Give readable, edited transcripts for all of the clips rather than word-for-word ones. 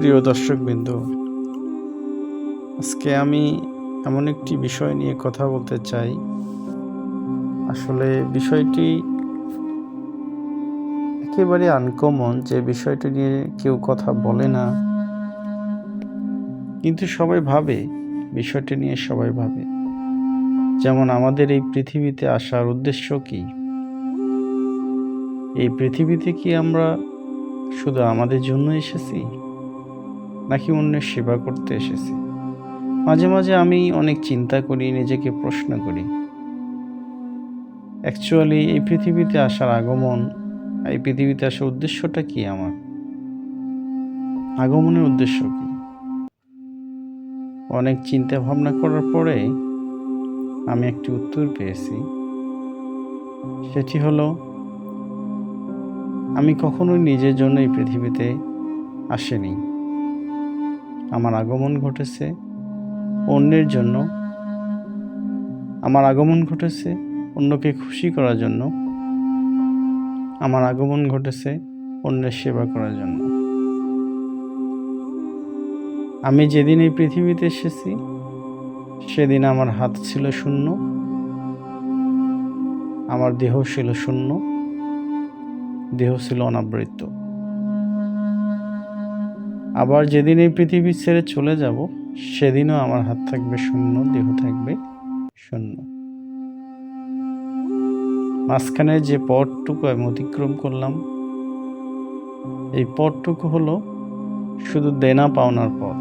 প্রিয় দর্শকবৃন্দ, আজকে আমি এমন একটি বিষয় নিয়ে কথা বলতে চাই। আসলে বিষয়টি একেবারে আনকমন, যে বিষয়টি নিয়ে কেউ কথা বলে না, কিন্তু সবাই ভাবে, বিষয়টি নিয়ে সবাই ভাবে। যেমন আমাদের এই পৃথিবীতে আসার উদ্দেশ্য কি? এই পৃথিবীতে কি আমরা শুধু আমাদের জন্য এসেছি, নাকি অন্যের সেবা করতে এসেছি? মাঝে মাঝে আমি অনেক চিন্তা করি, নিজেকে প্রশ্ন করি, অ্যাকচুয়ালি এই পৃথিবীতে আসার এই পৃথিবীতে আসার উদ্দেশ্যটা কি? আমার আগমনের উদ্দেশ্য কি? অনেক চিন্তা ভাবনা করার পরে আমি একটি উত্তর পেয়েছি। সেটি হলো, আমি কখনোই নিজের জন্য এই পৃথিবীতে আসিনি। আমার আগমন ঘটেছে অন্যের জন্য। আমার আগমন ঘটেছে অন্যকে খুশি করার জন্য। আমার আগমন ঘটেছে অন্যের সেবা করার জন্য। আমি যেদিন এই পৃথিবীতে এসেছি, সেদিন আমার হাত ছিল শূন্য, আমার দেহ ছিল শূন্য, দেহ ছিল অনাবৃত। আবার যেদিন এই পৃথিবী ছেড়ে চলে যাব, সেদিনও আমার হাত থাকবে শূন্য, দেহ থাকবে শূন্য। মাঝখানে যে পথটুকু আমি অতিক্রম করলাম, এই পথটুকু হলো শুধু দেনা পাওনার পথ।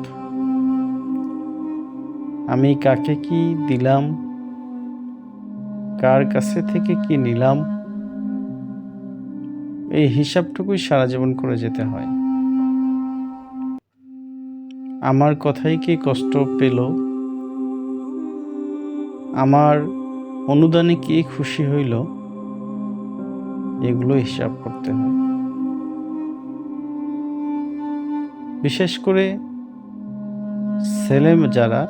আমি কাকে কি দিলাম, কার কাছে থেকে কি নিলাম, এই হিসাবটুকুই সারা জীবন করে যেতে হয়। আমার কথাই কি কষ্ট পেল, আমার অনুদানে কে খুশি হইল, এগুলো হিসাব করতে হয়। বিশেষ করে ছেলে যারা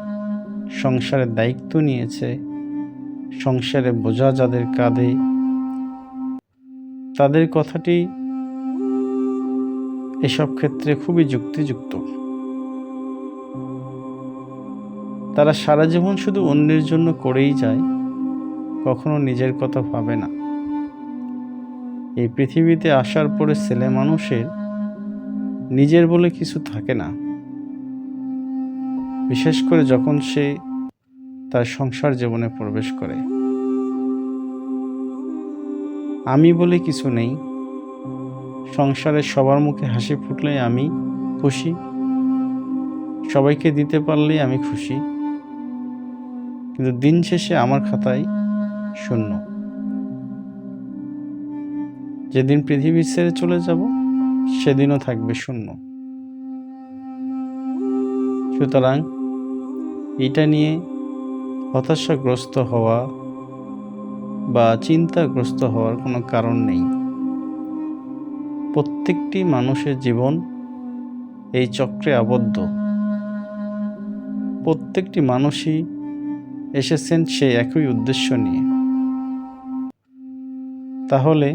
সংসারের দায়িত্ব নিয়েছে, সংসারে বোঝা যাদের কাঁধে, তাদের কথাটি এসব ক্ষেত্রে খুবই যুক্তিযুক্ত। তারা সারা জীবন শুধু অন্যের জন্য করেই যায়, কখনো নিজের কথা ভাবে না। এই পৃথিবীতে আসার পরে ছেলে মানুষের নিজের বলে কিছু থাকে না, বিশেষ করে যখন সে তার সংসার জীবনে প্রবেশ করে। আমি বলে কিছু নেই। সংসারে সবার মুখে হাসি ফুটলেই আমি খুশি, সবাইকে দিতে পারলেই আমি খুশি, কিন্তু দিন শেষে আমার খাতায় শূন্য। যেদিন পৃথিবী ছেড়ে চলে যাব, সেদিনও থাকবে শূন্য। সুতরাং এটা নিয়ে হতাশাগ্রস্ত হওয়া বা চিন্তাগ্রস্ত হওয়ার কোনো কারণ নেই। প্রত্যেকটি মানুষের জীবন এই চক্রে আবদ্ধ। প্রত্যেকটি মানুষই এসেছেন সেই একই উদ্দেশ্য নিয়ে। তাহলে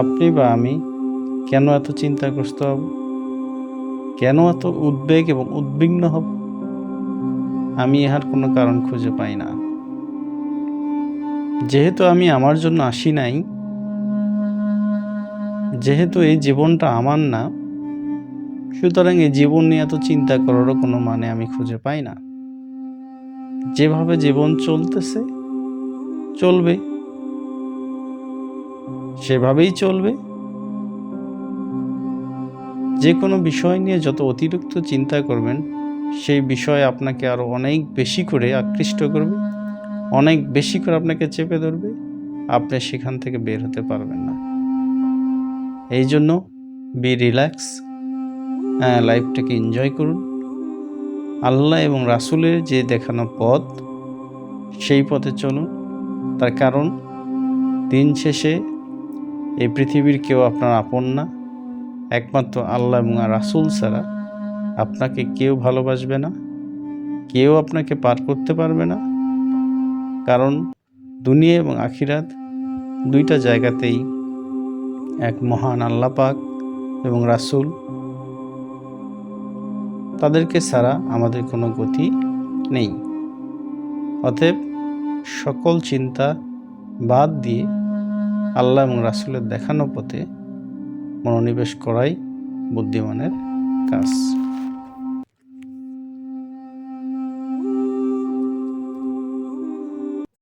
আপনি বা আমি কেন এত চিন্তাগ্রস্ত হব, কেন এত উদ্বেগ এবং উদ্বিগ্ন হব? আমি ইহার কোনো কারণ খুঁজে পাই না। যেহেতু আমি আমার জন্য আসি নাই, যেহেতু এই জীবনটা আমার না, সুতরাং এই জীবন নিয়ে এত চিন্তা করারও কোনো মানে আমি খুঁজে পাই না। যেভাবে জীবন চলতেছে চলবে, সেভাবেই চলবে। যে কোনো বিষয় নিয়ে যত অতিরিক্ত চিন্তা করবেন, সেই বিষয় আপনাকে আরো অনেক বেশি করে আকৃষ্ট করবে, অনেক বেশি করে আপনাকে চেপে ধরবে। আপনি সেখান থেকে বের হতে পারবেন না। এই জন্য বি রিল্যাক্স, লাইফটাকে এনজয় করুন। আল্লাহ এবং রাসূলের যে দেখানো পথ, সেই পথে চলুন। তার কারণ দিন শেষে এই পৃথিবীর কেউ আপনার আপন না। একমাত্র আল্লাহ এবং রাসূল ছাড়া আপনাকে কেউ ভালোবাসবে না, কেউ আপনাকে পার করতে পারবে না। কারণ দুনিয়া এবং আখিরাত দুইটা জায়গাতেই এক মহান আল্লাহ পাক এবং রাসূল তাদেরকে ছাড়া আমাদের কোনো গতি নেই। অতএব সকল চিন্তা বাদ দিয়ে আল্লাহ এবং রাসূলের দেখানো পথে মনোনিবেশ করাই বুদ্ধিমানের কাজ।